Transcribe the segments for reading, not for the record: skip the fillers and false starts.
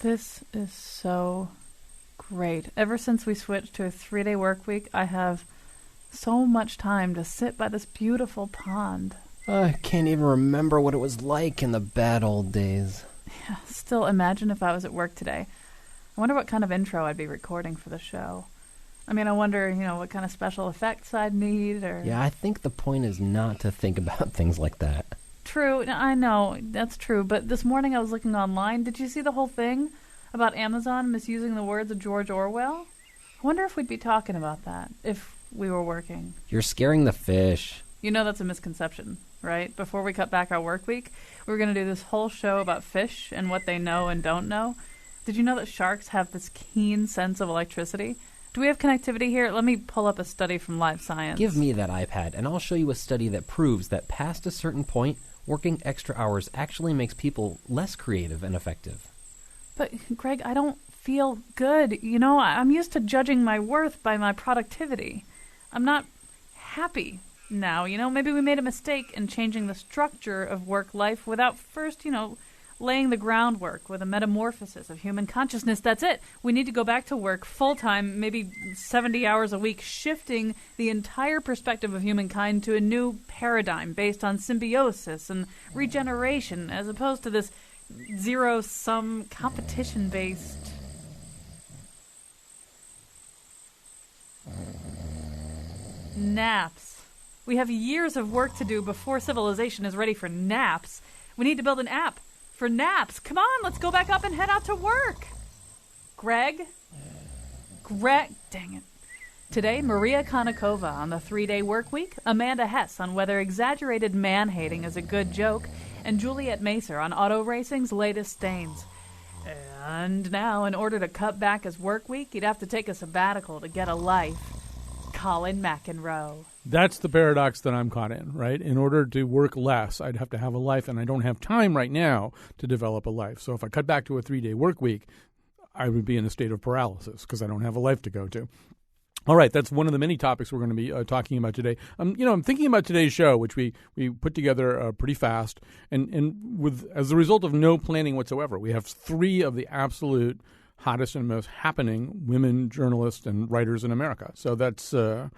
This is so great. Ever since we switched to a 3-day work week, I have so much time to sit by this beautiful pond. I can't even remember what it was like in the bad old days. Yeah, still, imagine if I was at work today. I wonder what kind of intro I'd be recording for the show. I mean, I wonder, what kind of special effects I'd need, or... Yeah, I think the point is not to think about things like that. True, I know, that's true, but this morning I was looking online. Did you see the whole thing about Amazon misusing the words of George Orwell? I wonder if we'd be talking about that, if we were working. You're scaring the fish. You know that's a misconception, right? Before we cut back our work week, we were going to do this whole show about fish and what they know and don't know. Did you know that sharks have this keen sense of electricity? Do we have connectivity here? Let me pull up a study from Live Science. Give me that iPad, and I'll show you a study that proves that past a certain point, working extra hours actually makes people less creative and effective. But, Greg, I don't feel good. I'm used to judging my worth by my productivity. I'm not happy now. Maybe we made a mistake in changing the structure of work life without first, laying the groundwork with a metamorphosis of human consciousness. That's it. We need to go back to work full-time, maybe 70 hours a week, shifting the entire perspective of humankind to a new paradigm based on symbiosis and regeneration, as opposed to this zero-sum competition-based... Naps. We have years of work to do before civilization is ready for naps. We need to build an app for naps. Come on, let's go back up and head out to work. Greg? Dang it. Today, Maria Konnikova on the 3-day work week, Amanda Hess on whether exaggerated man-hating is a good joke, and Juliet Macer on auto racing's latest stains. And now, in order to cut back his work week, he'd have to take a sabbatical to get a life. Colin McEnroe. That's the paradox that I'm caught in, right? In order to work less, I'd have to have a life, and I don't have time right now to develop a life. So if I cut back to a 3-day work week, I would be in a state of paralysis because I don't have a life to go to. All right, that's one of the many topics we're going to be talking about today. I'm thinking about today's show, which we put together pretty fast, and with as a result of no planning whatsoever. We have 3 of the absolute hottest and most happening women journalists and writers in America. So that's a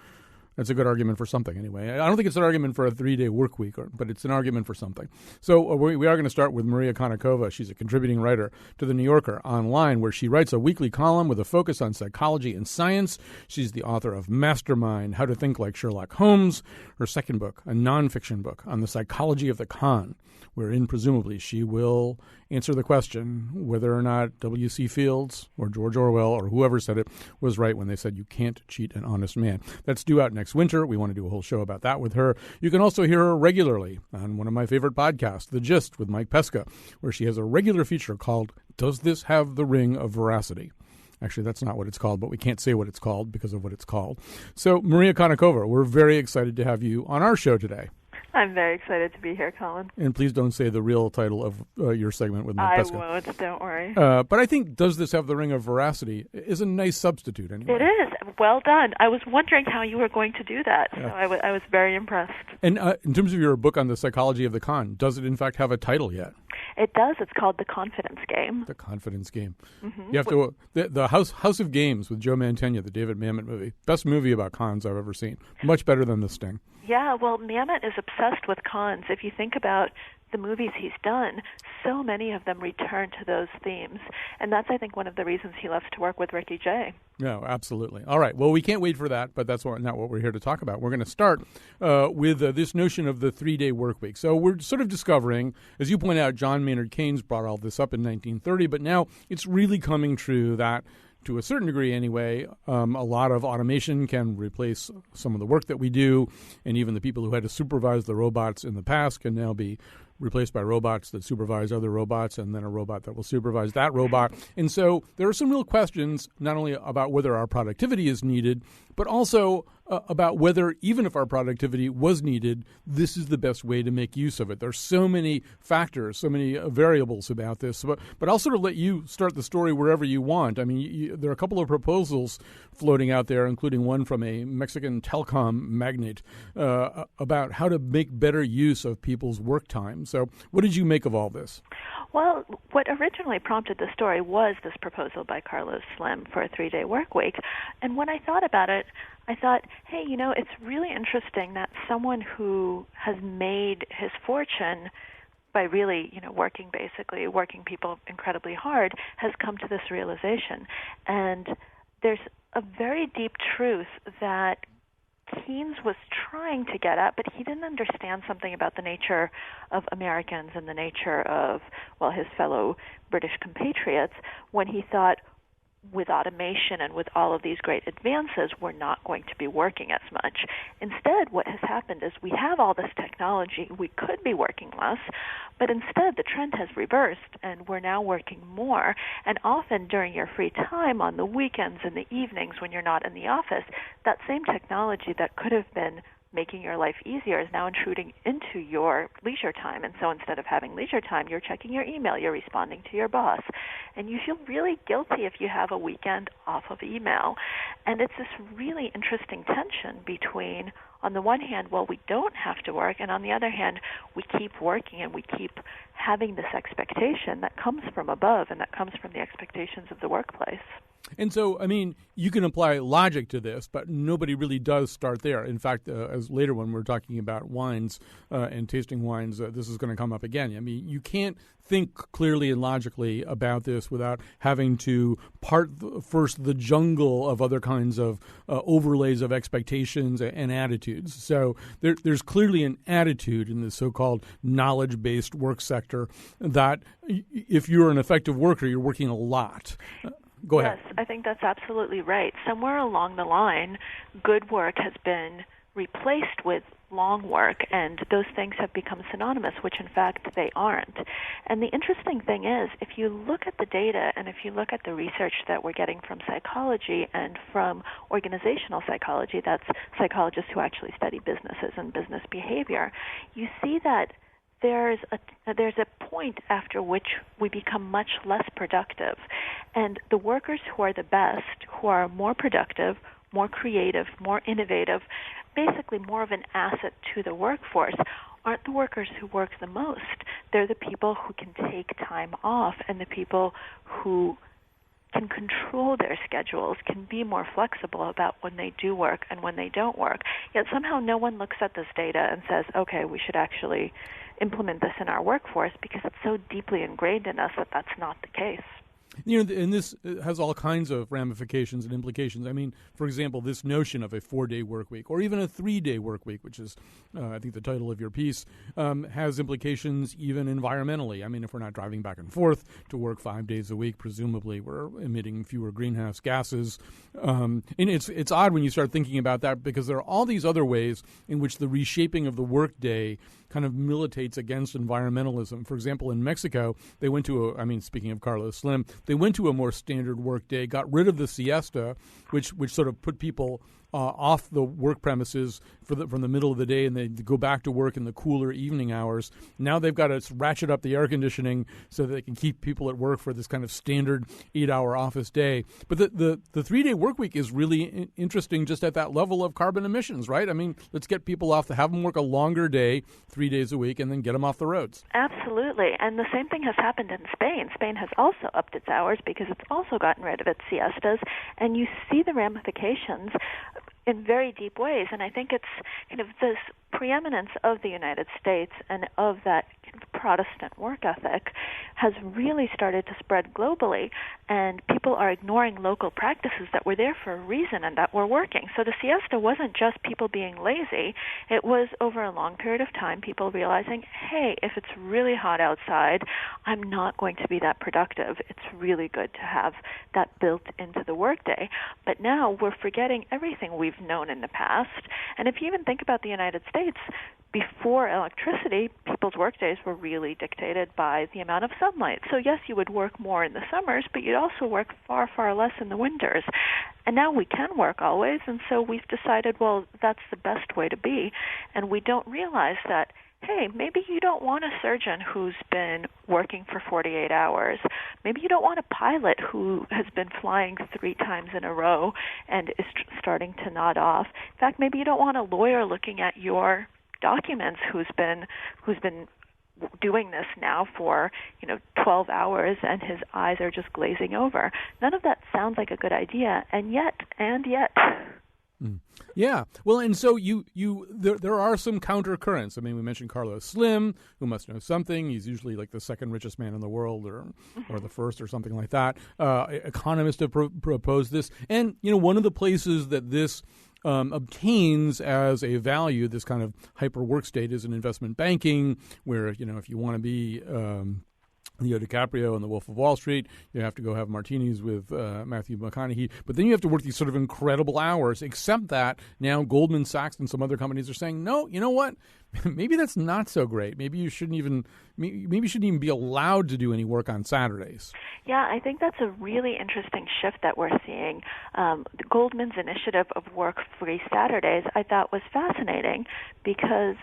good argument for something anyway. I don't think it's an argument for a 3-day work week, but it's an argument for something. So we are going to start with Maria Konnikova. She's a contributing writer to The New Yorker online, where she writes a weekly column with a focus on psychology and science. She's the author of Mastermind, How to Think Like Sherlock Holmes, her second book, a nonfiction book on the psychology of the con, wherein presumably she will answer the question whether or not W.C. Fields or George Orwell or whoever said it was right when they said you can't cheat an honest man. That's due out next winter. We want to do a whole show about that with her. You can also hear her regularly on one of my favorite podcasts, The Gist with Mike Pesca, where she has a regular feature called Does This Have the Ring of Veracity? Actually, that's not what it's called, but we can't say what it's called because of what it's called. So, Maria Konnikova, we're very excited to have you on our show today. I'm very excited to be here, Colin. And please don't say the real title of your segment with Mike Pesca. I won't, don't worry. But I think Does This Have the Ring of Veracity is a nice substitute anyway. It is. Well done. I was wondering how you were going to do that, so I was very impressed. And in terms of your book on the psychology of the con, does it in fact have a title yet? It does. It's called The Confidence Game. The Confidence Game. Mm-hmm. You have to the House of Games with Joe Mantegna, the David Mamet movie. Best movie about cons I've ever seen. Much better than The Sting. Yeah, well, Mamet is obsessed with cons. If you think about the movies he's done, so many of them return to those themes. And that's, I think, one of the reasons he loves to work with Ricky Jay. No, absolutely. All right. Well, we can't wait for that, but that's not what we're here to talk about. We're going to start with this notion of the 3-day work week. So we're sort of discovering, as you point out, John Maynard Keynes brought all this up in 1930, but now it's really coming true that to a certain degree anyway, a lot of automation can replace some of the work that we do, and even the people who had to supervise the robots in the past can now be replaced by robots that supervise other robots, and then a robot that will supervise that robot. And so there are some real questions, not only about whether our productivity is needed, but also about whether, even if our productivity was needed, this is the best way to make use of it. There's so many factors, so many variables about this. But I'll sort of let you start the story wherever you want. I mean, there are a couple of proposals floating out there, including one from a Mexican telecom magnate about how to make better use of people's work time. So what did you make of all this? Well, what originally prompted the story was this proposal by Carlos Slim for a 3-day work week. And when I thought about it, I thought, hey, it's really interesting that someone who has made his fortune by really, working people incredibly hard, has come to this realization. And there's a very deep truth that Keynes was trying to get at, but he didn't understand something about the nature of Americans and the nature of, his fellow British compatriots when he thought, with automation and with all of these great advances, we're not going to be working as much. Instead, what has happened is we have all this technology. We could be working less, but instead the trend has reversed, and we're now working more. And often during your free time on the weekends and the evenings when you're not in the office, that same technology that could have been making your life easier is now intruding into your leisure time. And so instead of having leisure time, you're checking your email, you're responding to your boss. And you feel really guilty if you have a weekend off of email. And it's this really interesting tension between, on the one hand, we don't have to work, and on the other hand, we keep working and we keep having this expectation that comes from above and that comes from the expectations of the workplace. And so, you can apply logic to this, but nobody really does start there. In fact, as later when we're talking about wines and tasting wines, this is going to come up again. You can't think clearly and logically about this without having to part first the jungle of other kinds of overlays of expectations and attitudes. So there's clearly an attitude in the so-called knowledge-based work sector that if you're an effective worker, you're working a lot. Go ahead. Yes, I think that's absolutely right. Somewhere along the line, good work has been replaced with long work, and those things have become synonymous, which in fact they aren't. And the interesting thing is, if you look at the data and if you look at the research that we're getting from psychology and from organizational psychology, that's psychologists who actually study businesses and business behavior, you see that there's a point after which we become much less productive. And the workers who are the best, who are more productive, more creative, more innovative, basically more of an asset to the workforce, aren't the workers who work the most. They're the people who can take time off and the people who can control their schedules, can be more flexible about when they do work and when they don't work. Yet somehow no one looks at this data and says, okay, we should actually implement this in our workforce, because it's so deeply ingrained in us that that's not the case. And this has all kinds of ramifications and implications. For example, this notion of a 4-day work week or even a 3-day work week, which is, I think, the title of your piece, has implications even environmentally. If we're not driving back and forth to work 5 days a week, presumably we're emitting fewer greenhouse gases. And it's odd when you start thinking about that, because there are all these other ways in which the reshaping of the workday kind of militates against environmentalism. For example, in Mexico, they went to speaking of Carlos Slim, they went to a more standard work day, got rid of the siesta, which sort of put people off the work premises from the middle of the day, and they go back to work in the cooler evening hours. Now they've got to ratchet up the air conditioning so that they can keep people at work for this kind of standard 8-hour office day. But the 3-day work week is really interesting just at that level of carbon emissions, right? Let's get people off, have them work a longer day, 3 days a week, and then get them off the roads. Absolutely. And the same thing has happened in Spain. Spain has also upped its hours because it's also gotten rid of its siestas. And you see the ramifications in very deep ways. And I think it's kind of this preeminence of the United States and of that kind of Protestant work ethic has really started to spread globally, and people are ignoring local practices that were there for a reason and that were working. So the siesta wasn't just people being lazy. It was, over a long period of time, people realizing, hey, if it's really hot outside, I'm not going to be that productive. It's really good to have that built into the workday. But now we're forgetting everything we've known in the past. And if you even think about the United States, before electricity, people's workdays were really dictated by the amount of sunlight. So yes, you would work more in the summers, but you'd also work far, far less in the winters. And now we can work always, and so we've decided, well, that's the best way to be. And we don't realize that, hey, maybe you don't want a surgeon who's been working for 48 hours. Maybe you don't want a pilot who has been flying 3 times in a row and is starting to nod off. In fact, maybe you don't want a lawyer looking at your documents who's been doing this now for 12 hours and his eyes are just glazing over. None of that sounds like a good idea, and yet. Yeah. Well, and so there are some counter currents. I mean, we mentioned Carlos Slim, who must know something. He's usually like the second richest man in the world, or the first, or something like that. Economists have proposed this, and one of the places that this obtains as a value, this kind of hyper work state, is in investment banking, where if you want to be Leo DiCaprio in The Wolf of Wall Street, you have to go have martinis with Matthew McConaughey. But then you have to work these sort of incredible hours, except that now Goldman Sachs and some other companies are saying, no, you know what? Maybe that's not so great. Maybe you shouldn't even be allowed to do any work on Saturdays. Yeah, I think that's a really interesting shift that we're seeing. Goldman's initiative of work-free Saturdays I thought was fascinating because,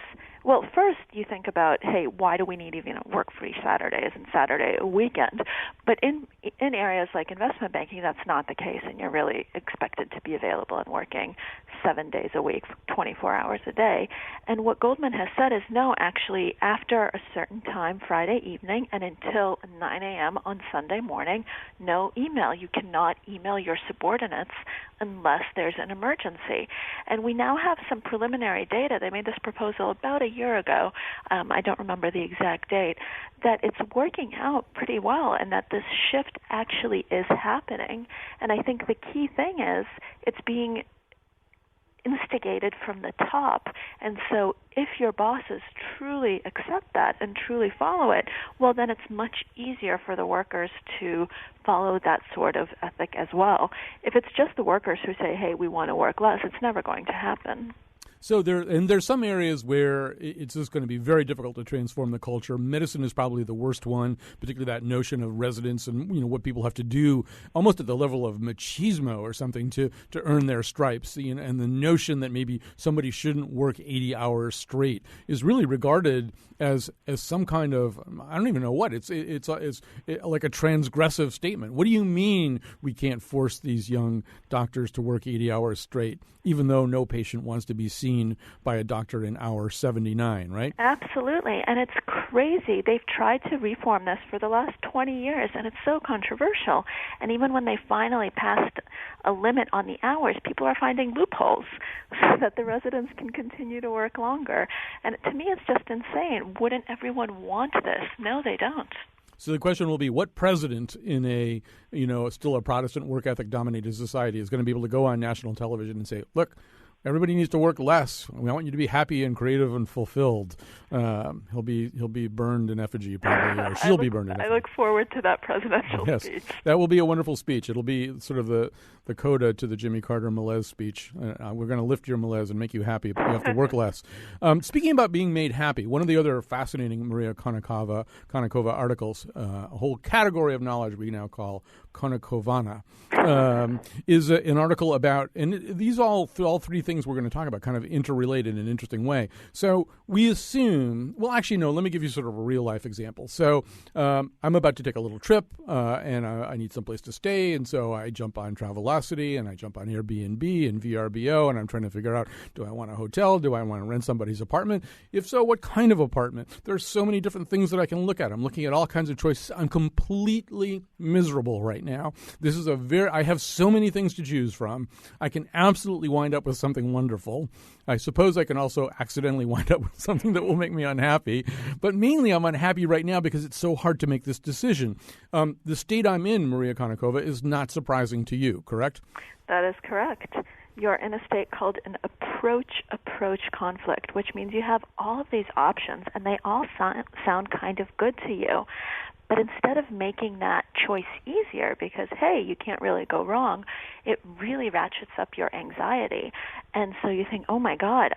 well, first you think about, hey, why do we need even work-free Saturdays and Saturday a weekend? But in areas like investment banking, that's not the case, and you're really expected to be available and working 7 days a week, 24 hours a day. And what Goldman has said is, no, actually, after a certain time Friday evening and until 9 a.m. on Sunday morning, no email. You cannot email your subordinates unless there's an emergency. And we now have some preliminary data. They made this proposal about a year ago. I don't remember the exact date, that it's working out pretty well and that this shift actually is happening. And I think the key thing is it's being instigated from the top. And so if your bosses truly accept that and truly follow it, well, then it's much easier for the workers to follow that sort of ethic as well. If it's just the workers who say, hey, we want to work less, it's never going to happen. So there's some areas where it's just going to be very difficult to transform the culture. Medicine is probably the worst one, particularly that notion of residence and what people have to do, almost at the level of machismo or something to earn their stripes. And the notion that maybe somebody shouldn't work 80 hours straight is really regarded as some kind of, I don't even know what, it's like a transgressive statement. What do you mean we can't force these young doctors to work 80 hours straight, even though no patient wants to be seen by a doctor in hour 79, right? Absolutely, and it's crazy. They've tried to reform this for the last 20 years, and it's so controversial. And even when they finally passed a limit on the hours, people are finding loopholes so that the residents can continue to work longer. And to me, it's just insane. Wouldn't everyone want this? No, they don't. So the question will be, what president in a, still a Protestant work ethic dominated society is going to be able to go on national television and say, look, everybody needs to work less. We want you to be happy and creative and fulfilled. He'll be burned in effigy, probably, or she'll be burned in effigy. I look forward to that presidential speech. That will be a wonderful speech. It'll be sort of the coda to the Jimmy Carter malaise speech. We're going to lift your malaise and make you happy, but you have to work less. Speaking about being made happy, one of the other fascinating Maria Konnikova articles, a whole category of knowledge we now call Konnikovana, is an article about, and these all three things we're going to talk about kind of interrelate in an interesting way. So we assume, well, actually, no, let me give you sort of a real life example. So I'm about to take a little trip and I need someplace to stay. And so I jump on Travelocity and I jump on Airbnb and VRBO and I'm trying to figure out, do I want a hotel? Do I want to rent somebody's apartment? If so, what kind of apartment? There's so many different things that I can look at. I'm looking at all kinds of choices. I'm completely miserable right now. I have so many things to choose from. I can absolutely wind up with something wonderful. I suppose I can also accidentally wind up with something that will make me unhappy. But mainly I'm unhappy right now because it's so hard to make this decision. The state I'm in, Maria Konnikova, is not surprising to you, correct? That is correct. You're in a state called an approach conflict, which means you have all of these options and they all sound kind of good to you. But instead of making that choice easier because, hey, you can't really go wrong, it really ratchets up your anxiety. And so you think, oh, my God,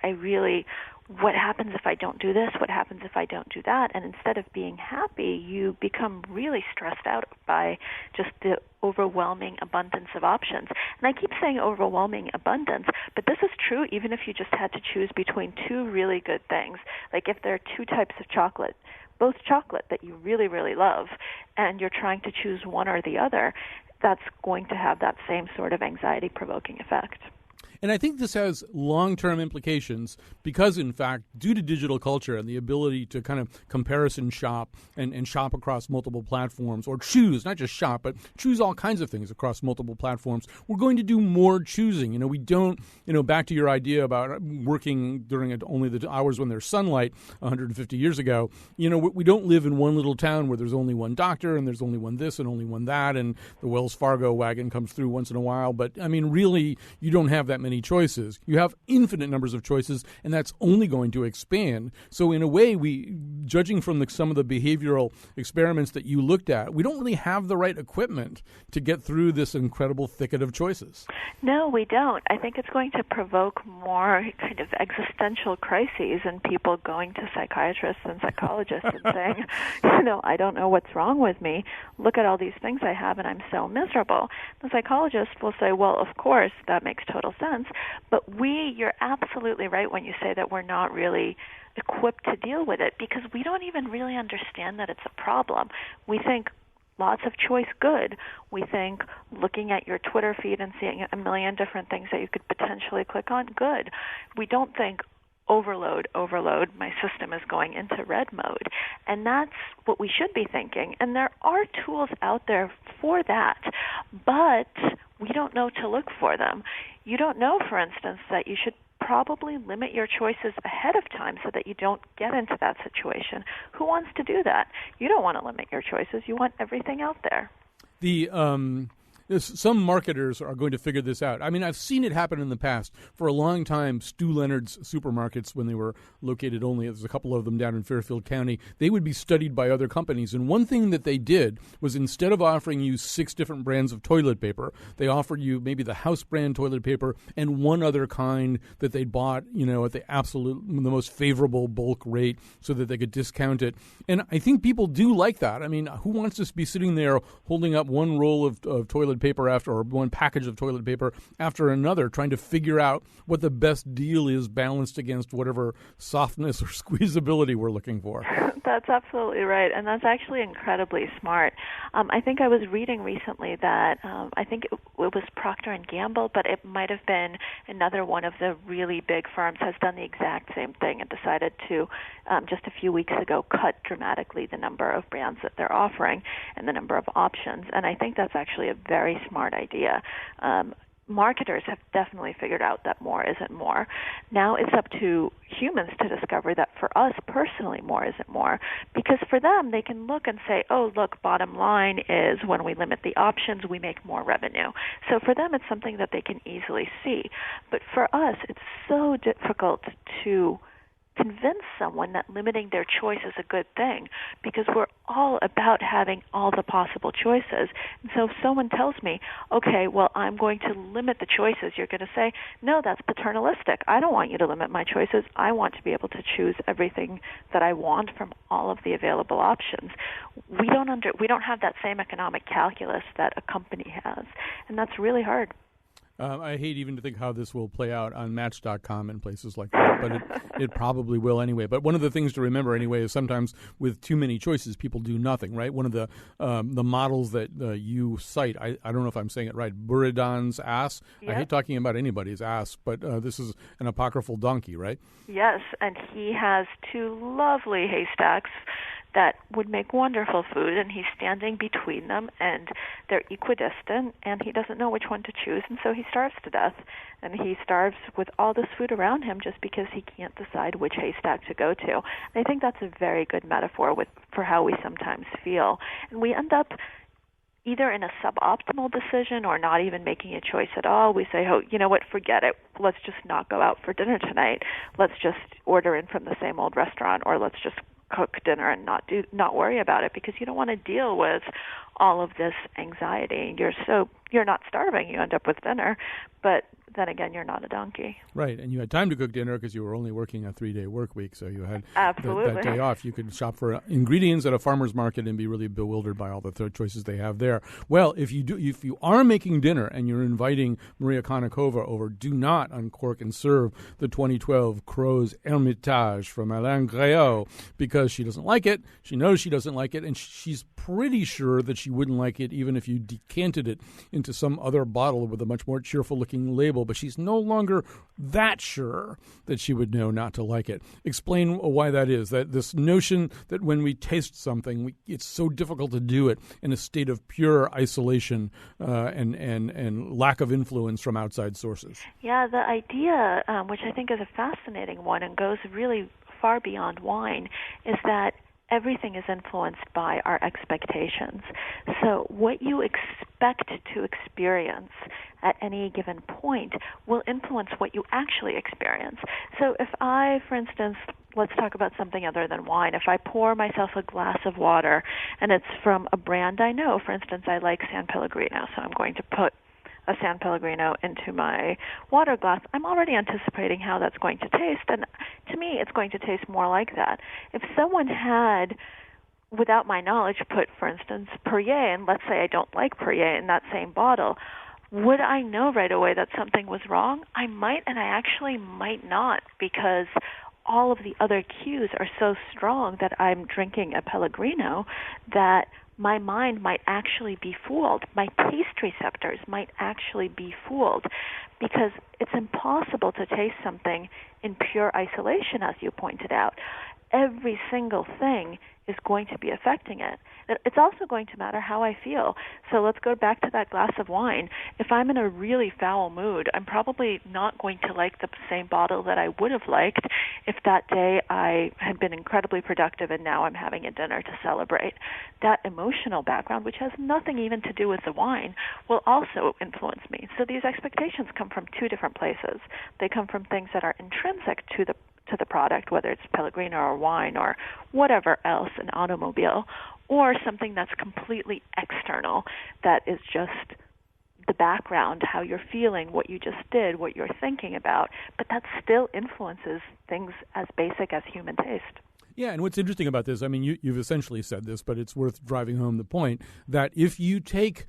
what happens if I don't do this? What happens if I don't do that? And instead of being happy, you become really stressed out by just the overwhelming abundance of options. And I keep saying overwhelming abundance, but this is true even if you just had to choose between two really good things. Like if there are two types of chocolate, both chocolate that you really, really love, and you're trying to choose one or the other, that's going to have that same sort of anxiety-provoking effect. And I think this has long-term implications because, in fact, due to digital culture and the ability to kind of comparison shop and shop across multiple platforms, or choose, not just shop, but choose all kinds of things across multiple platforms, we're going to do more choosing. We don't, back to your idea about working during only the hours when there's sunlight 150 years ago, we don't live in one little town where there's only one doctor and there's only one this and only one that, and the Wells Fargo wagon comes through once in a while. But, really, you don't have that many choices. You have infinite numbers of choices, and that's only going to expand. So in a way, judging from some of the behavioral experiments that you looked at, we don't really have the right equipment to get through this incredible thicket of choices. No, we don't. I think it's going to provoke more kind of existential crises and people going to psychiatrists and psychologists and saying, I don't know what's wrong with me. Look at all these things I have and I'm so miserable. The psychologist will say, well, of course, that makes total sense. But you're absolutely right when you say that we're not really equipped to deal with it because we don't even really understand that it's a problem. We think lots of choice good. We think looking at your Twitter feed and seeing a million different things that you could potentially click on, good. We don't think overload, my system is going into red mode. And that's what we should be thinking. And there are tools out there for that, but we don't know to look for them. You don't know, for instance, that you should probably limit your choices ahead of time so that you don't get into that situation. Who wants to do that? You don't want to limit your choices. You want everything out there. Some marketers are going to figure this out. I mean, I've seen it happen in the past. For a long time, Stu Leonard's supermarkets, when they were located there's a couple of them down in Fairfield County, they would be studied by other companies. And one thing that they did was instead of offering you 6 different brands of toilet paper, they offered you maybe the house brand toilet paper and one other kind that they'd bought, at the most favorable bulk rate so that they could discount it. And I think people do like that. I mean, who wants to be sitting there holding up one roll of toilet paper or one package of toilet paper after another, trying to figure out what the best deal is balanced against whatever softness or squeezability we're looking for? That's absolutely right, and that's actually incredibly smart. I think I was reading recently that I think it was Procter & Gamble, but it might have been another one of the really big firms has done the exact same thing and decided to, just a few weeks ago, cut dramatically the number of brands that they're offering and the number of options. And I think that's actually a very smart idea. Marketers have definitely figured out that more isn't more. Now it's up to humans to discover that for us personally more isn't more, because for them they can look and say, oh, look, bottom line is when we limit the options we make more revenue. So for them it's something that they can easily see. But for us it's so difficult to convince someone that limiting their choice is a good thing, because we're all about having all the possible choices. And so if someone tells me, okay, well, I'm going to limit the choices, you're going to say, no, that's paternalistic. I don't want you to limit my choices. I want to be able to choose everything that I want from all of the available options. We don't have that same economic calculus that a company has, and that's really hard. I hate even to think how this will play out on Match.com and places like that, but it probably will anyway. But one of the things to remember anyway is sometimes with too many choices, people do nothing, right? One of the models that you cite, I don't know if I'm saying it right, Buridan's ass. Yep. I hate talking about anybody's ass, but this is an apocryphal donkey, right? Yes, and he has 2 lovely haystacks that would make wonderful food, and he's standing between them, and they're equidistant, and he doesn't know which one to choose, and so he starves to death. And he starves with all this food around him just because he can't decide which haystack to go to. And I think that's a very good metaphor for how we sometimes feel. And we end up either in a suboptimal decision or not even making a choice at all. We say, oh, you know what, forget it. Let's just not go out for dinner tonight. Let's just order in from the same old restaurant, or let's just cook dinner and not worry about it, because you don't want to deal with all of this anxiety. You're not starving. You end up with dinner, but then again, you're not a donkey. Right, and you had time to cook dinner because you were only working a 3-day work week, so you had Absolutely. that day off. You could shop for ingredients at a farmer's market and be really bewildered by all the choices they have there. Well, if you are making dinner and you're inviting Maria Konnikova over, do not uncork and serve the 2012 Crow's Hermitage from Alain Gréau, because she doesn't like it. She knows she doesn't like it, and she's pretty sure that she wouldn't like it even if you decanted it into some other bottle with a much more cheerful-looking label label, but she's no longer that sure that she would know not to like it. Explain why that is, that this notion that when we taste something, it's so difficult to do it in a state of pure isolation and lack of influence from outside sources. Yeah, the idea, which I think is a fascinating one and goes really far beyond wine, is that everything is influenced by our expectations. So what you expect to experience at any given point will influence what you actually experience. So if I, for instance, let's talk about something other than wine. If I pour myself a glass of water and it's from a brand I know, for instance, I like San Pellegrino, so I'm going to put a San Pellegrino into my water glass, I'm already anticipating how that's going to taste, and to me it's going to taste more like that. If someone had, without my knowledge, put, for instance, Perrier, and let's say I don't like Perrier in that same bottle, would I know right away that something was wrong? I might, and I actually might not, because all of the other cues are so strong that I'm drinking a Pellegrino that my mind might actually be fooled. My taste receptors might actually be fooled, because it's impossible to taste something in pure isolation, as you pointed out. Every single thing is going to be affecting it. It's also going to matter how I feel. So let's go back to that glass of wine. If I'm in a really foul mood, I'm probably not going to like the same bottle that I would have liked if that day I had been incredibly productive and now I'm having a dinner to celebrate. That emotional background, which has nothing even to do with the wine, will also influence me. So these expectations come from two different places. They come from things that are intrinsic to the product, whether it's Pellegrino or wine or whatever else, an automobile, or something that's completely external, that is just the background, how you're feeling, what you just did, what you're thinking about, but that still influences things as basic as human taste. Yeah, and what's interesting about this, I mean, you've essentially said this, but it's worth driving home the point that if you take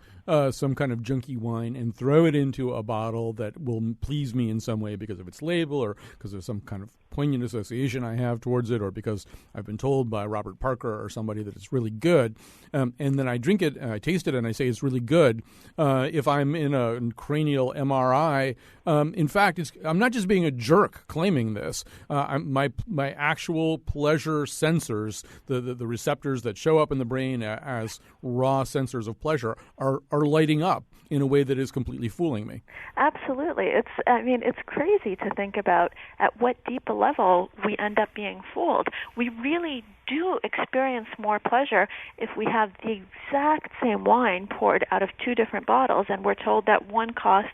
some kind of junky wine and throw it into a bottle that will please me in some way because of its label or because of some kind of poignant association I have towards it, or because I've been told by Robert Parker or somebody that it's really good, and then I drink it and I taste it and I say it's really good, if I'm in a cranial MRI, in fact, I'm not just being a jerk claiming this. My actual pleasure sensors, the receptors that show up in the brain as raw sensors of pleasure, are lighting up in a way that is completely fooling me. Absolutely. It's crazy to think about at what deep a level we end up being fooled. We really do experience more pleasure if we have the exact same wine poured out of two different bottles and we're told that one costs,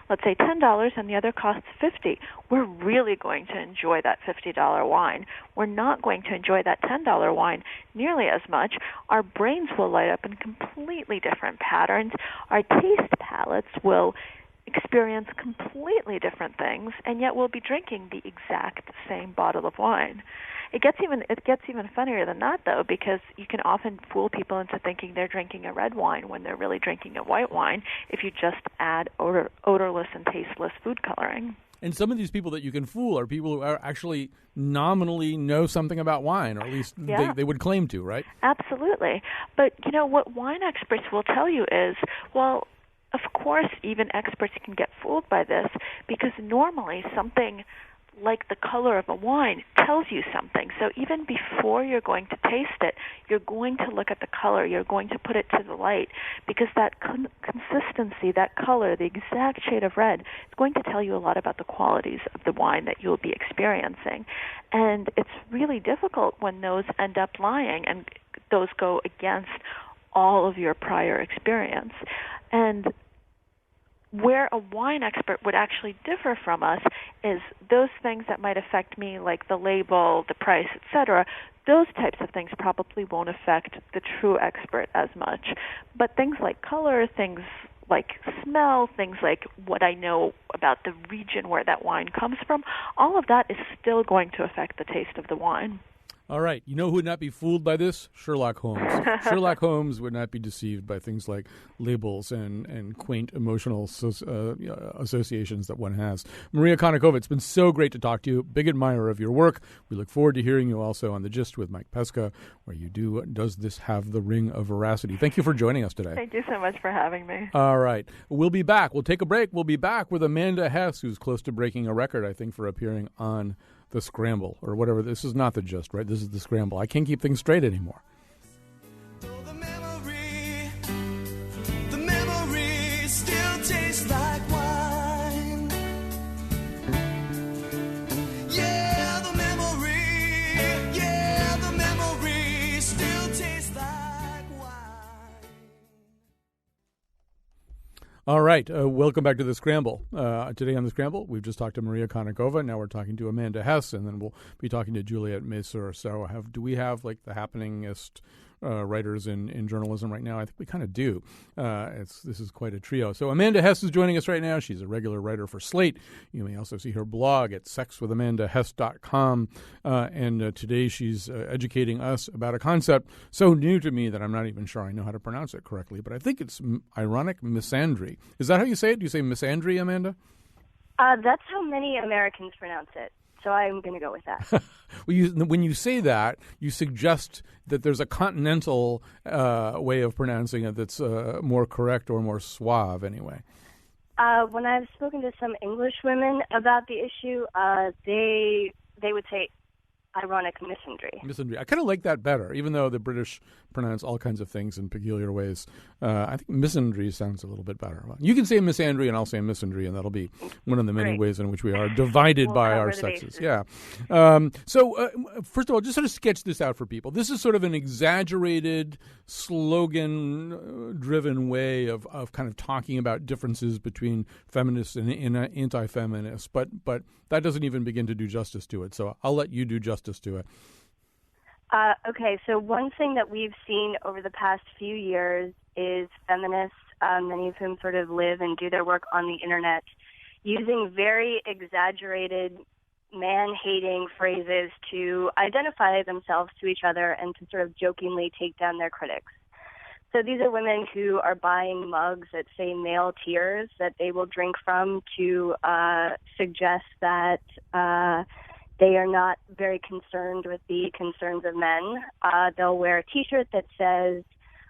let's say, $10 and the other costs $50. We're really going to enjoy that $50 wine. We're not going to enjoy that $10 wine nearly as much. Our brains will light up in completely different patterns. Our taste palates will experience completely different things, and yet we'll be drinking the exact same bottle of wine. It gets even funnier than that, though, because you can often fool people into thinking they're drinking a red wine when they're really drinking a white wine if you just add odorless and tasteless food coloring. And some of these people that you can fool are people who are actually nominally know something about wine, or at least they would claim to, right? Absolutely. But, what wine experts will tell you is, well, of course, even experts can get fooled by this, because normally something like the color of a wine tells you something. So even before you're going to taste it, you're going to look at the color. You're going to put it to the light, because that consistency, that color, the exact shade of red, is going to tell you a lot about the qualities of the wine that you'll be experiencing. And it's really difficult when those end up lying and those go against all of your prior experience. And where a wine expert would actually differ from us is those things that might affect me, like the label, the price, etc. Those types of things probably won't affect the true expert as much. But things like color, things like smell, things like what I know about the region where that wine comes from, all of that is still going to affect the taste of the wine. All right. You know who would not be fooled by this? Sherlock Holmes. Sherlock Holmes would not be deceived by things like labels and quaint emotional associations that one has. Maria Konnikova, it's been so great to talk to you. Big admirer of your work. We look forward to hearing you also on The Gist with Mike Pesca, where you do Does This Have the Ring of Veracity? Thank you for joining us today. Thank you so much for having me. All right. We'll be back. We'll take a break. We'll be back with Amanda Hess, who's close to breaking a record, I think, for appearing on The Scramble, or whatever. This is not The Gist, right? This is The Scramble. I can't keep things straight anymore. The memory still tastes like wine. Yeah, the memory still tastes like wine. All right. Welcome back to The Scramble. Today on The Scramble, we've just talked to Maria Konnikova. Now we're talking to Amanda Hess, and then we'll be talking to Juliet Mesur. So do we have like the happeningest writers in journalism right now? I think we kind of do. This is quite a trio. So Amanda Hess is joining us right now. She's a regular writer for Slate. You may also see her blog at sexwithamandahess.com. And today she's educating us about a concept so new to me that I'm not even sure I know how to pronounce it correctly. But I think it's ironic misandry. Is that how you say it? Do you say misandry, Amanda? That's how many Americans pronounce it. So I'm going to go with that. When you say that, you suggest that there's a continental way of pronouncing it that's more correct or more suave, anyway. When I've spoken to some English women about the issue, they would say ironic misandry. Misandry. I kind of like that better, even though the British pronounce all kinds of things in peculiar ways. I think misandry sounds a little bit better. You can say misandry and I'll say misandry, and that'll be one of the many ways in which we are divided by our sexes. Yeah. So first of all, just sort of sketch this out for people. This is sort of an exaggerated, slogan-driven way of kind of talking about differences between feminists and anti-feminists, but that doesn't even begin to do justice to it. So I'll let you do justice to it. Okay, so one thing that we've seen over the past few years is feminists, many of whom sort of live and do their work on the internet, using very exaggerated, man-hating phrases to identify themselves to each other and to sort of jokingly take down their critics. So these are women who are buying mugs that say male tears that they will drink from to suggest that they are not very concerned with the concerns of men. They'll wear a T-shirt that says,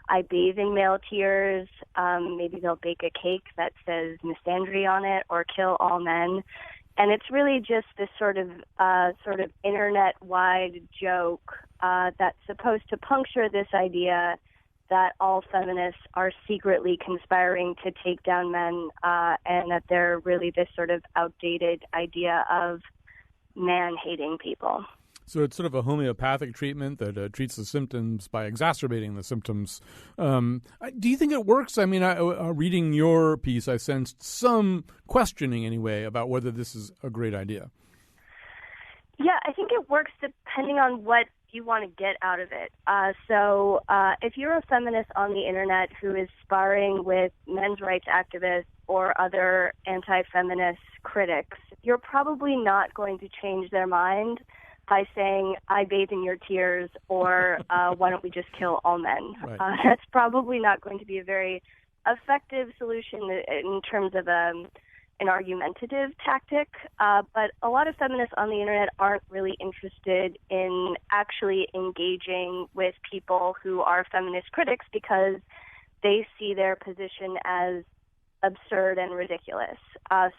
I bathe in male tears. Maybe they'll bake a cake that says misandry on it or kill all men. And it's really just this sort of internet-wide joke that's supposed to puncture this idea that all feminists are secretly conspiring to take down men, and that they're really this sort of outdated idea of man-hating people. So it's sort of a homeopathic treatment that treats the symptoms by exacerbating the symptoms. Do you think it works? I mean, reading your piece, I sensed some questioning anyway about whether this is a great idea. Yeah, I think it works depending on what you want to get out of it. So if you're a feminist on the internet who is sparring with men's rights activists or other anti-feminist critics, you're probably not going to change their mind by saying, I bathe in your tears, or why don't we just kill all men? Right. That's probably not going to be a very effective solution in terms of an argumentative tactic, but a lot of feminists on the internet aren't really interested in actually engaging with people who are feminist critics because they see their position as absurd and ridiculous.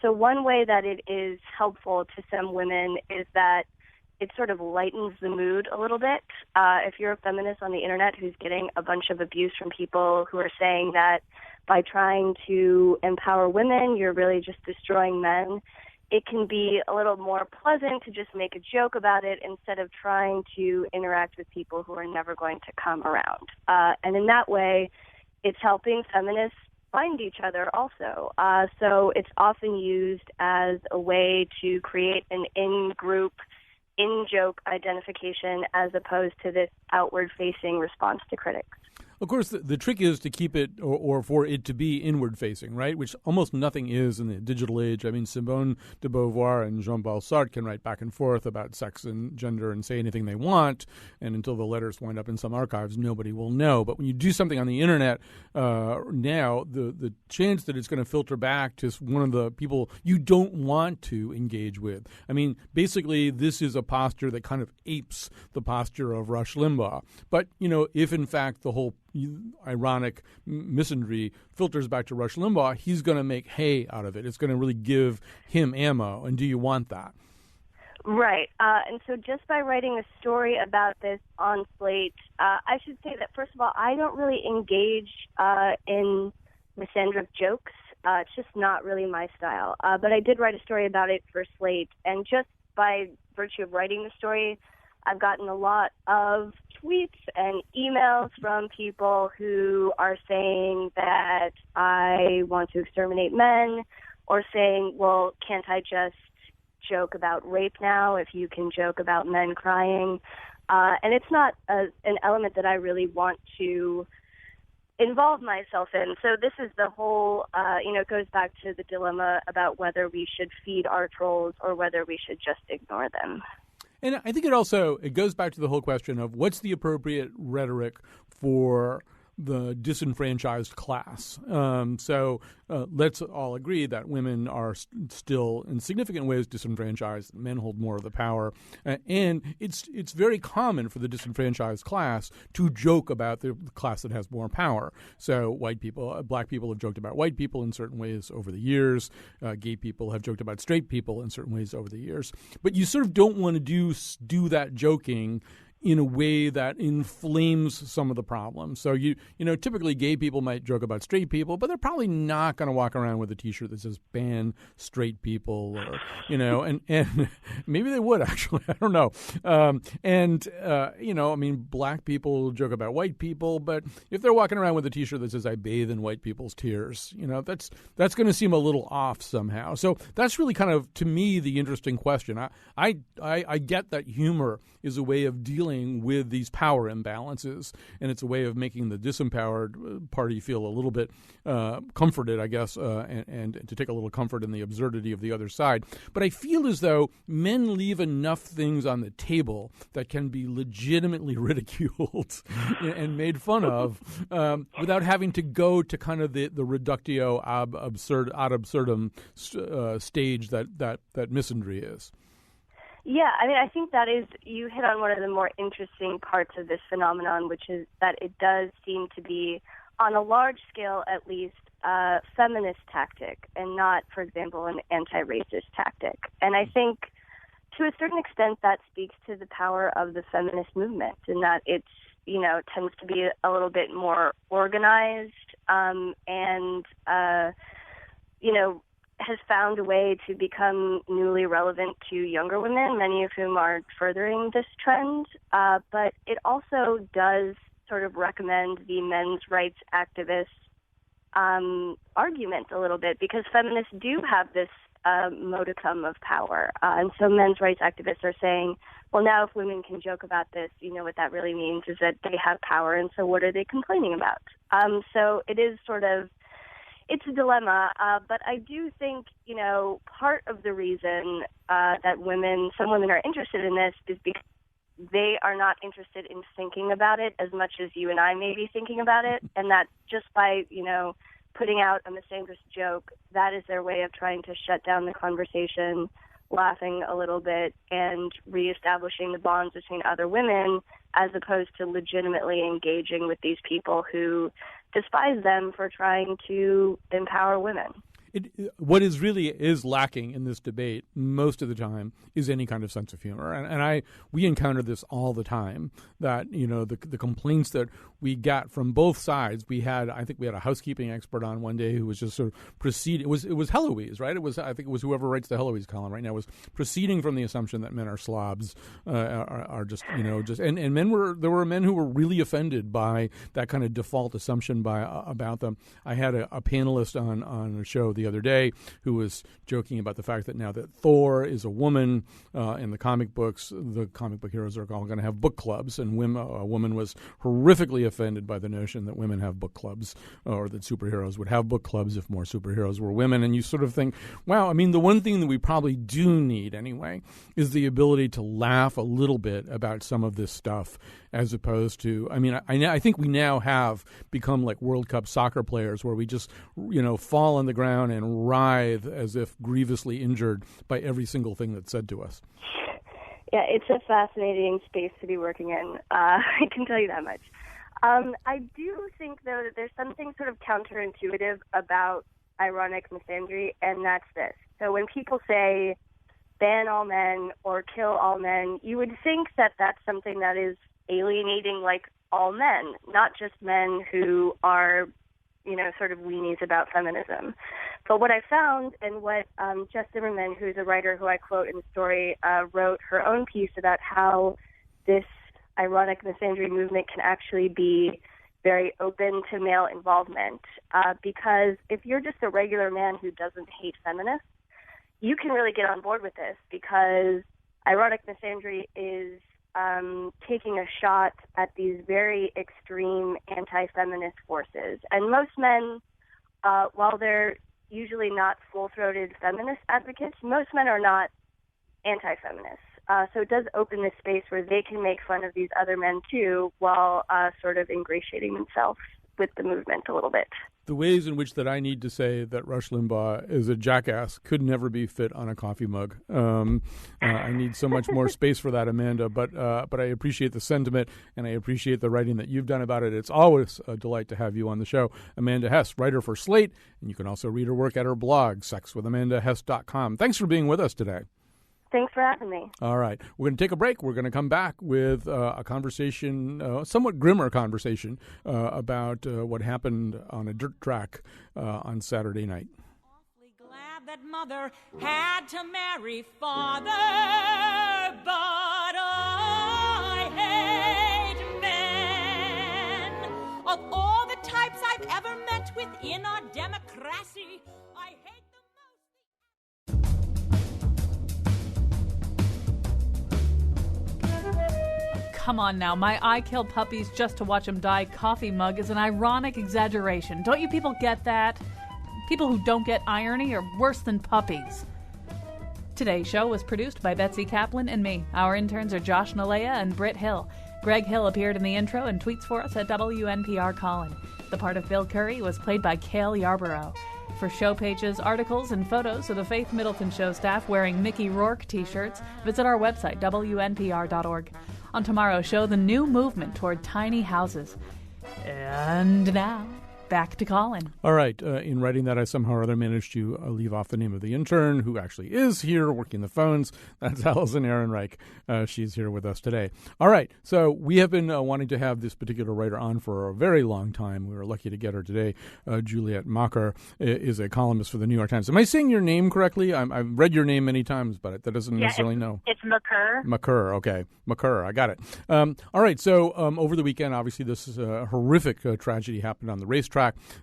So one way that it is helpful to some women is that it sort of lightens the mood a little bit. If you're a feminist on the internet who's getting a bunch of abuse from people who are saying that by trying to empower women, you're really just destroying men, it can be a little more pleasant to just make a joke about it instead of trying to interact with people who are never going to come around. And in that way, it's helping feminists find each other also. So it's often used as a way to create an in-group, in-joke identification as opposed to this outward-facing response to critics. Of course, the trick is to keep it or for it to be inward-facing, right, which almost nothing is in the digital age. I mean, Simone de Beauvoir and Jean-Paul Sartre can write back and forth about sex and gender and say anything they want, and until the letters wind up in some archives, nobody will know. But when you do something on the Internet now, the chance that it's going to filter back to one of the people you don't want to engage with. I mean, basically, this is a posture that kind of apes the posture of Rush Limbaugh. But, if in fact the whole ironic misandry filters back to Rush Limbaugh, he's going to make hay out of it. It's going to really give him ammo. And do you want that? Right. And so just by writing a story about this on Slate, I should say that, first of all, I don't really engage in misandric jokes. It's just not really my style. But I did write a story about it for Slate. And just by virtue of writing the story, I've gotten a lot of tweets and emails from people who are saying that I want to exterminate men, or saying, well, can't I just joke about rape now if you can joke about men crying? And it's not an element that I really want to involve myself in. So this is the whole, it goes back to the dilemma about whether we should feed our trolls or whether we should just ignore them. And I think it goes back to the whole question of what's the appropriate rhetoric for the disenfranchised class. So let's all agree that women are still in significant ways disenfranchised. Men hold more of the power. And it's very common for the disenfranchised class to joke about the class that has more power. So white people, black people have joked about white people in certain ways over the years. Gay people have joked about straight people in certain ways over the years. But you sort of don't want to do that joking in a way that inflames some of the problems. So typically gay people might joke about straight people, but they're probably not going to walk around with a T-shirt that says "ban straight people," or and maybe they would actually. I don't know. Black people joke about white people, but if they're walking around with a T-shirt that says "I bathe in white people's tears," that's going to seem a little off somehow. So that's really kind of, to me, the interesting question. I get that humor is a way of dealing with these power imbalances, and it's a way of making the disempowered party feel a little bit comforted, I guess, and to take a little comfort in the absurdity of the other side. But I feel as though men leave enough things on the table that can be legitimately ridiculed and made fun of without having to go to kind of the reductio ad absurdum stage that misandry is. Yeah, I think that is, you hit on one of the more interesting parts of this phenomenon, which is that it does seem to be, on a large scale at least, a feminist tactic and not, for example, an anti-racist tactic. And I think to a certain extent that speaks to the power of the feminist movement, in that it's, tends to be a little bit more organized and has found a way to become newly relevant to younger women, many of whom are furthering this trend. But it also does sort of recommend the men's rights activists argument a little bit, because feminists do have this modicum of power. And so men's rights activists are saying, well, now if women can joke about this, what that really means is that they have power, and so what are they complaining about? So it is sort of, it's a dilemma, but I do think, part of the reason that some women are interested in this is because they are not interested in thinking about it as much as you and I may be thinking about it, and that just by, putting out a misandrous joke, that is their way of trying to shut down the conversation, laughing a little bit, and reestablishing the bonds between other women, as opposed to legitimately engaging with these people who despise them for trying to empower women. What is really lacking in this debate most of the time is any kind of sense of humor, and we encounter this all the time. That the complaints that we got from both sides. I think we had a housekeeping expert on one day who was just sort of proceeding. It was Heloise, right? I think it was whoever writes the Heloise column right now was proceeding from the assumption that men are slobs, are just and there were men who were really offended by that kind of default assumption about them. I had a panelist on a show the other day who was joking about the fact that now that Thor is a woman in the comic books, the comic book heroes are all going to have book clubs, and a woman was horrifically offended by the notion that women have book clubs, or that superheroes would have book clubs if more superheroes were women. And you sort of think, wow, I mean, the one thing that we probably do need anyway is the ability to laugh a little bit about some of this stuff, as opposed to, I mean, I think we now have become like World Cup soccer players where we just, fall on the ground and writhe as if grievously injured by every single thing that's said to us. Yeah, it's a fascinating space to be working in. I can tell you that much. I do think, though, that there's something sort of counterintuitive about ironic misandry, and that's this. So when people say ban all men or kill all men, you would think that that's something that is alienating, like, all men, not just men who are, sort of weenies about feminism. But what I found, and what Jess Zimmerman, who's a writer who I quote in the story, wrote her own piece about how this ironic misandry movement can actually be very open to male involvement. Because if you're just a regular man who doesn't hate feminists, you can really get on board with this, because ironic misandry is taking a shot at these very extreme anti-feminist forces. And most men, while they're usually not full-throated feminist advocates, most men are not anti-feminists. So it does open this space where they can make fun of these other men too, while sort of ingratiating themselves with the movement a little bit. The ways in which that I need to say that Rush Limbaugh is a jackass could never be fit on a coffee mug. I need so much more space for that, Amanda. But I appreciate the sentiment, and I appreciate the writing that you've done about it. It's always a delight to have you on the show. Amanda Hess, writer for Slate, and you can also read her work at her blog, sexwithamandahess.com. Thanks for being with us today. Thanks for having me. All right. We're going to take a break. We're going to come back with a conversation, somewhat grimmer conversation, about what happened on a dirt track on Saturday night. Awfully glad that mother had to marry father, but I hate men. Of all the types I've ever met within our democracy, I hate them. Come on now, my I kill puppies just to watch them die coffee mug is an ironic exaggeration. Don't you people get that? People who don't get irony are worse than puppies. Today's show was produced by Betsy Kaplan and me. Our interns are Josh Nalea and Britt Hill. Greg Hill appeared in the intro and tweets for us at WNPR Colin. The part of Bill Curry was played by Cale Yarborough. For show pages, articles, and photos of the Faith Middleton Show staff wearing Mickey Rourke t-shirts, visit our website, WNPR.org. On tomorrow's show, the new movement toward tiny houses. And now, back to Colin. All right. In writing that, I somehow or other managed to leave off the name of the intern, who actually is here working the phones. That's Allison Ehrenreich. She's here with us today. All right. So we have been wanting to have this particular writer on for a very long time. We were lucky to get her today. Juliet Macher is a columnist for the New York Times. Am I saying your name correctly? I've read your name many times, but that doesn't necessarily know. It's Macher. Macher. Okay. Macher. I got it. All right. So over the weekend, obviously, this is a horrific tragedy happened on the racetrack.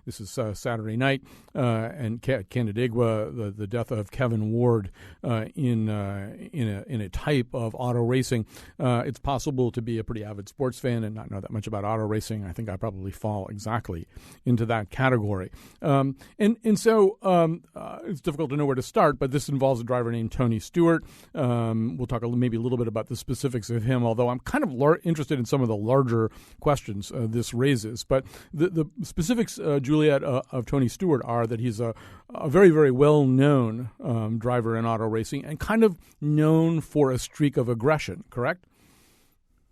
This is Saturday night, and Canandaigua, the death of Kevin Ward in a type of auto racing. It's possible to be a pretty avid sports fan and not know that much about auto racing. I think I probably fall exactly into that category. So it's difficult to know where to start, but this involves a driver named Tony Stewart. We'll talk maybe a little bit about the specifics of him, although I'm kind of interested in some of the larger questions this raises. But the specifics, Juliet, of Tony Stewart are that he's a very, very well-known driver in auto racing and kind of known for a streak of aggression, correct?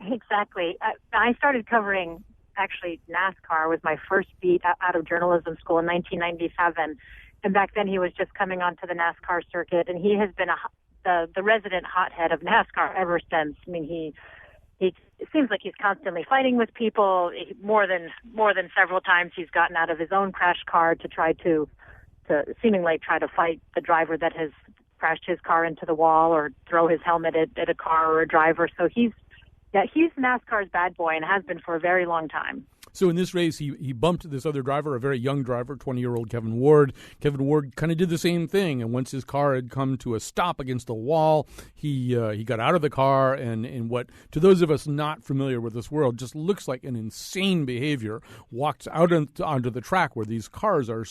Exactly. I started covering, actually, NASCAR was my first beat out of journalism school in 1997. And back then he was just coming onto the NASCAR circuit, and he has been the resident hothead of NASCAR ever since. I mean, it seems like he's constantly fighting with people. More than several times he's gotten out of his own crash car to try to seemingly try to fight the driver that has crashed his car into the wall, or throw his helmet at a car or a driver. So he's NASCAR's bad boy and has been for a very long time. So in this race, he bumped this other driver, a very young driver, 20-year-old Kevin Ward. Kevin Ward kind of did the same thing, and once his car had come to a stop against the wall, he got out of the car, and in what, to those of us not familiar with this world, just looks like an insane behavior, walked out onto the track where these cars are,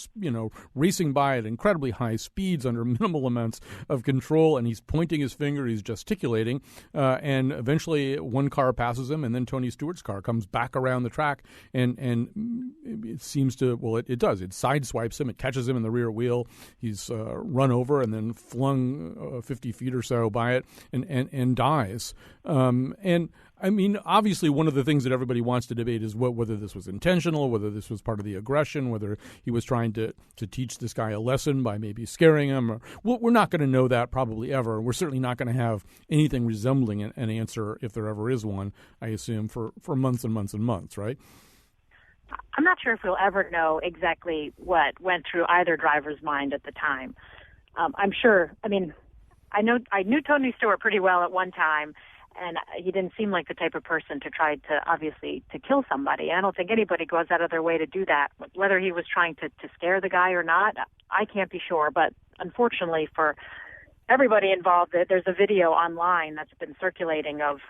racing by at incredibly high speeds under minimal amounts of control, and he's pointing his finger, he's gesticulating, and eventually one car passes him, and then Tony Stewart's car comes back around the track, and it seems to, it does. It sideswipes him. It catches him in the rear wheel. He's run over and then flung 50 feet or so by it and dies. And I mean, obviously, one of the things that everybody wants to debate is whether this was intentional, whether this was part of the aggression, whether he was trying to teach this guy a lesson by maybe scaring him. We're not going to know that probably ever. We're certainly not going to have anything resembling an answer, if there ever is one, I assume, for months and months and months, right? I'm not sure if we'll ever know exactly what went through either driver's mind at the time. I'm sure. I mean, I knew Tony Stewart pretty well at one time, and he didn't seem like the type of person to try to kill somebody. I don't think anybody goes out of their way to do that. Whether he was trying to scare the guy or not, I can't be sure. But unfortunately for everybody involved, there's a video online that's been circulating of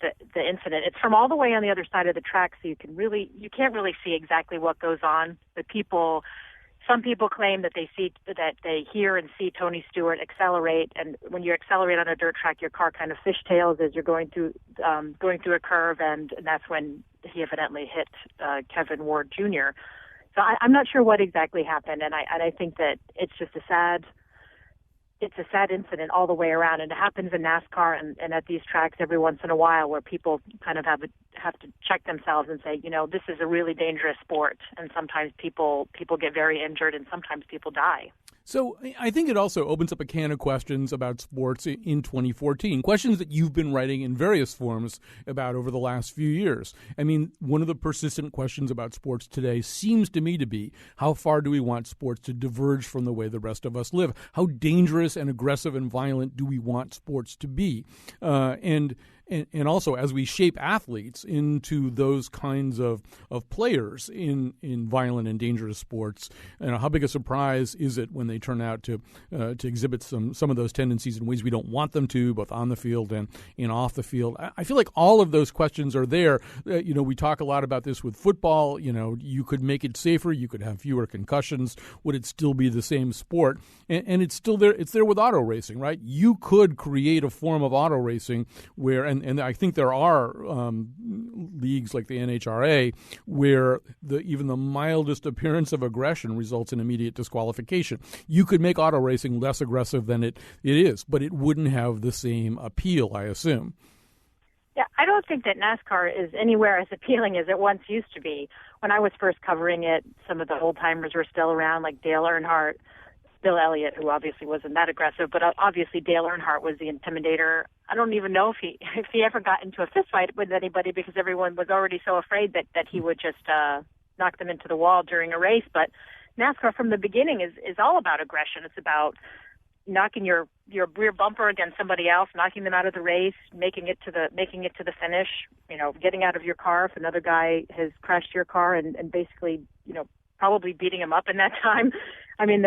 the incident. It's from all the way on the other side of the track, so you can't really see exactly what goes on. Some people claim that they hear and see Tony Stewart accelerate, and when you accelerate on a dirt track, your car kind of fishtails as you're going through a curve, and that's when he evidently hit Kevin Ward Jr. So I'm not sure what exactly happened, and I think that it's just a sad incident all the way around, and it happens in NASCAR and at these tracks every once in a while, where people kind of have to check themselves and say, this is a really dangerous sport, and sometimes people get very injured, and sometimes people die. So I think it also opens up a can of questions about sports in 2014, questions that you've been writing in various forms about over the last few years. I mean, one of the persistent questions about sports today seems to me to be, how far do we want sports to diverge from the way the rest of us live? How dangerous and aggressive and violent do we want sports to be? And also, as we shape athletes into those kinds of players in violent and dangerous sports, how big a surprise is it when they turn out to exhibit some of those tendencies in ways we don't want them to, both on the field and off the field? I feel like all of those questions are there. We talk a lot about this with football. You could make it safer. You could have fewer concussions. Would it still be the same sport? And it's still there. It's there with auto racing, right? You could create a form of auto racing where, and I think there are leagues like the NHRA where even the mildest appearance of aggression results in immediate disqualification. You could make auto racing less aggressive than it is, but it wouldn't have the same appeal, I assume. Yeah, I don't think that NASCAR is anywhere as appealing as it once used to be. When I was first covering it, some of the old-timers were still around, like Dale Earnhardt, Bill Elliott, who obviously wasn't that aggressive, but obviously Dale Earnhardt was the intimidator. I don't even know if he ever got into a fist fight with anybody, because everyone was already so afraid that he would just knock them into the wall during a race. But NASCAR from the beginning is all about aggression. It's about knocking your rear bumper against somebody else, knocking them out of the race, making it to the finish. Getting out of your car if another guy has crashed your car, and basically probably beating him up in that time. I mean,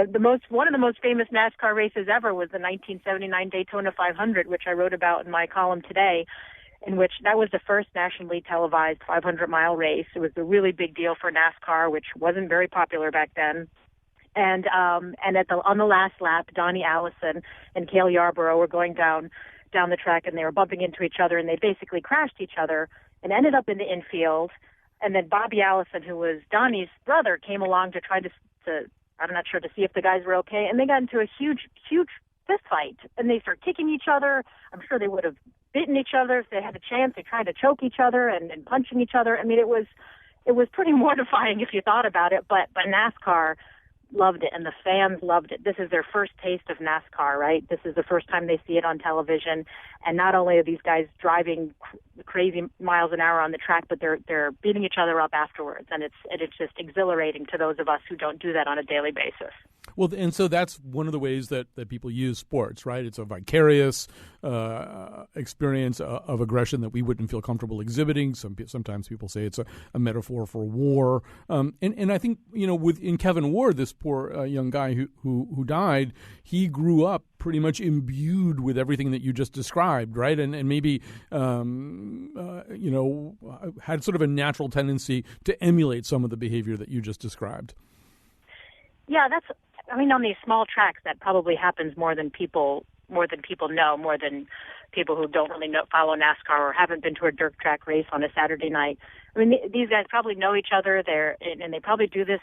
one of the most famous NASCAR races ever was the 1979 Daytona 500, which I wrote about in my column today, in which that was the first nationally televised 500-mile race. It was a really big deal for NASCAR, which wasn't very popular back then. And on the last lap, Donnie Allison and Cale Yarborough were going down the track, and they were bumping into each other, and they basically crashed each other and ended up in the infield. And then Bobby Allison, who was Donnie's brother, came along to try to I'm not sure, to see if the guys were okay. And they got into a huge fist fight, and they started kicking each other. I'm sure they would have bitten each other if they had a chance. They tried to choke each other and punching each other. I mean, it was pretty mortifying if you thought about it. But NASCAR loved it, and the fans loved it. This is their first taste of NASCAR, right? This is the first time they see it on television, and not only are these guys driving crazy miles an hour on the track, but they're beating each other up afterwards, and it's just exhilarating to those of us who don't do that on a daily basis. Well, and so that's one of the ways that people use sports, right? It's a vicarious experience of aggression that we wouldn't feel comfortable exhibiting. Sometimes people say it's a metaphor for war. And I think, in Kevin Ward, this poor young guy who died, he grew up pretty much imbued with everything that you just described, right? And maybe, had sort of a natural tendency to emulate some of the behavior that you just described. Yeah, on these small tracks, that probably happens more than people know, more than people who don't really follow NASCAR or haven't been to a dirt track race on a Saturday night. I mean, these guys probably know each other. And they probably do this.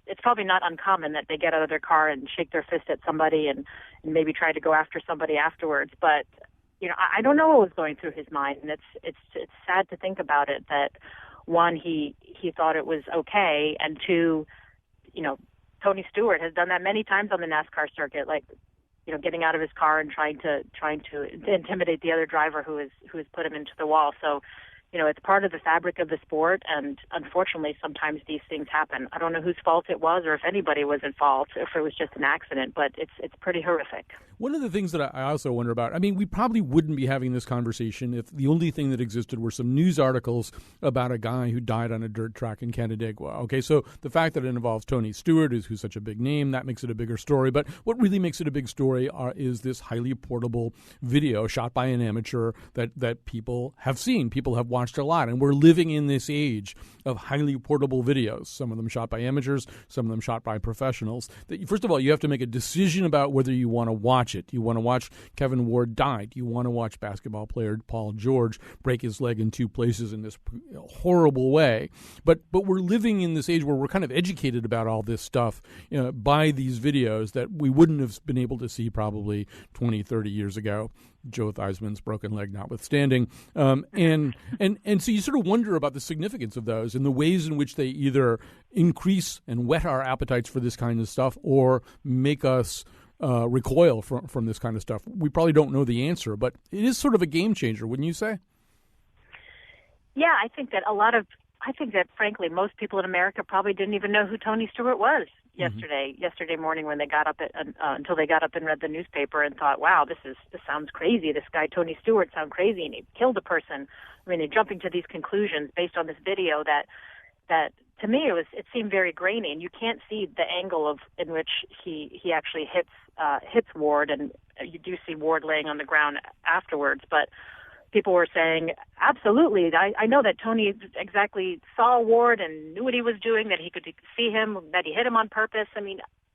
It's probably not uncommon that they get out of their car and shake their fist at somebody and maybe try to go after somebody afterwards. But I don't know what was going through his mind, and it's sad to think about it. That one, he thought it was okay, and two, Tony Stewart has done that many times on the NASCAR circuit, like, getting out of his car and trying to intimidate the other driver who has put him into the wall. So, it's part of the fabric of the sport, and unfortunately, sometimes these things happen. I don't know whose fault it was, or if anybody was at fault, if it was just an accident, but it's pretty horrific. One of the things that I also wonder about, we probably wouldn't be having this conversation if the only thing that existed were some news articles about a guy who died on a dirt track in Canandaigua. Okay, so the fact that it involves Tony Stewart, who's such a big name, that makes it a bigger story. But what really makes it a big story is this highly portable video shot by an amateur that people have seen, people have watched a lot, and we're living in this age of highly portable videos, some of them shot by amateurs, some of them shot by professionals. First of all, you have to make a decision about whether you want to watch it. You want to watch Kevin Ward die. You want to watch basketball player Paul George break his leg in two places in this horrible way. But we're living in this age where we're kind of educated about all this stuff by these videos that we wouldn't have been able to see probably 20, 30 years ago. Joe Theismann's broken leg notwithstanding. And so you sort of wonder about the significance of those and the ways in which they either increase and whet our appetites for this kind of stuff or make us recoil from this kind of stuff. We probably don't know the answer, but it is sort of a game changer, wouldn't you say? Yeah, I think that frankly, most people in America probably didn't even know who Tony Stewart was yesterday morning when they got up until they got up and read the newspaper and thought, wow, this sounds crazy. This guy Tony Stewart sounds crazy, and he killed a person. They're jumping to these conclusions based on this video that to me it seemed very grainy, and you can't see the angle in which he actually hits Ward, and you do see Ward laying on the ground afterwards, but people were saying, absolutely, I know that Tony exactly saw Ward and knew what he was doing, that he could see him, that he hit him on purpose.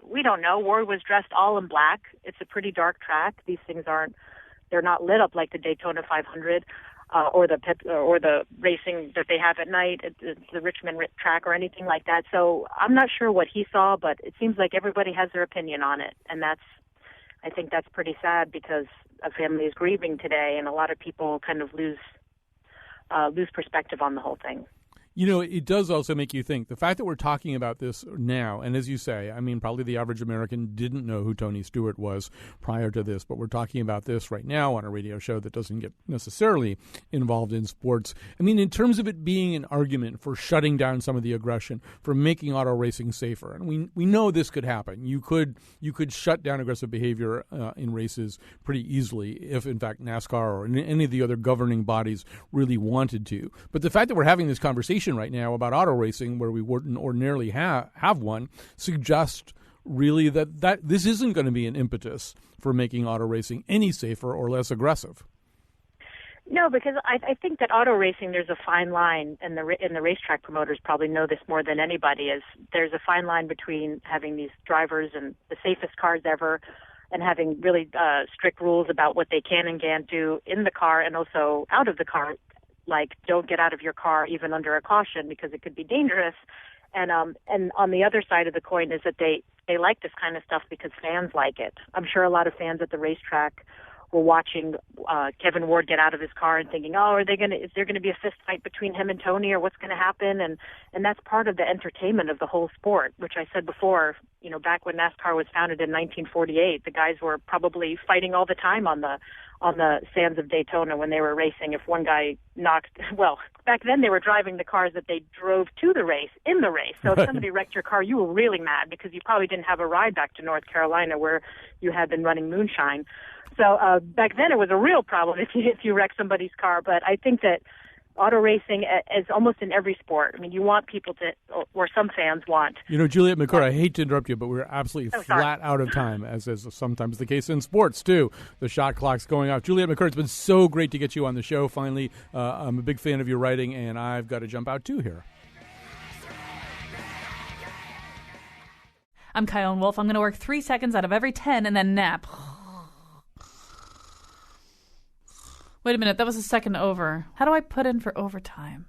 We don't know. Ward was dressed all in black. It's a pretty dark track. These things they're not lit up like the Daytona 500 or the racing that they have at night at the Richmond track or anything like that. So I'm not sure what he saw, but it seems like everybody has their opinion on it. And I think that's pretty sad because a family is grieving today, and a lot of people kind of lose perspective on the whole thing. It does also make you think. The fact that we're talking about this now, and as you say, probably the average American didn't know who Tony Stewart was prior to this, but we're talking about this right now on a radio show that doesn't get necessarily involved in sports. In terms of it being an argument for shutting down some of the aggression, for making auto racing safer, and we know this could happen. You could shut down aggressive behavior in races pretty easily if, in fact, NASCAR or any of the other governing bodies really wanted to. But the fact that we're having this conversation right now about auto racing where we wouldn't ordinarily have one suggests really that this isn't going to be an impetus for making auto racing any safer or less aggressive. No, because I think that auto racing, there's a fine line, and the racetrack promoters probably know this more than anybody, is there's a fine line between having these drivers and the safest cars ever and having really strict rules about what they can and can't do in the car and also out of the car. Like, don't get out of your car even under a caution because it could be dangerous. And on the other side of the coin is that they like this kind of stuff because fans like it. I'm sure a lot of fans at the racetrack were watching Kevin Ward get out of his car and thinking, oh, is there going to be a fist fight between him and Tony, or what's going to happen? And that's part of the entertainment of the whole sport, which I said before, back when NASCAR was founded in 1948, the guys were probably fighting all the time on the sands of Daytona when they were racing. If one guy back then they were driving the cars that they drove to the race, in the race. So if somebody wrecked your car, you were really mad because you probably didn't have a ride back to North Carolina where you had been running moonshine. So back then it was a real problem if you wrecked somebody's car. But I think that auto racing is almost in every sport. I mean, you want people to, or some fans want. Juliet McCord, I hate to interrupt you, but we're absolutely flat out of time, as is sometimes the case in sports, too. The shot clock's going off. Juliet McCord, it's been so great to get you on the show, finally. I'm a big fan of your writing, and I've got to jump out, too, here. I'm Kyone Wolf. I'm going to work 3 seconds out of every 10 and then nap. Wait a minute, that was a second over. How do I put in for overtime?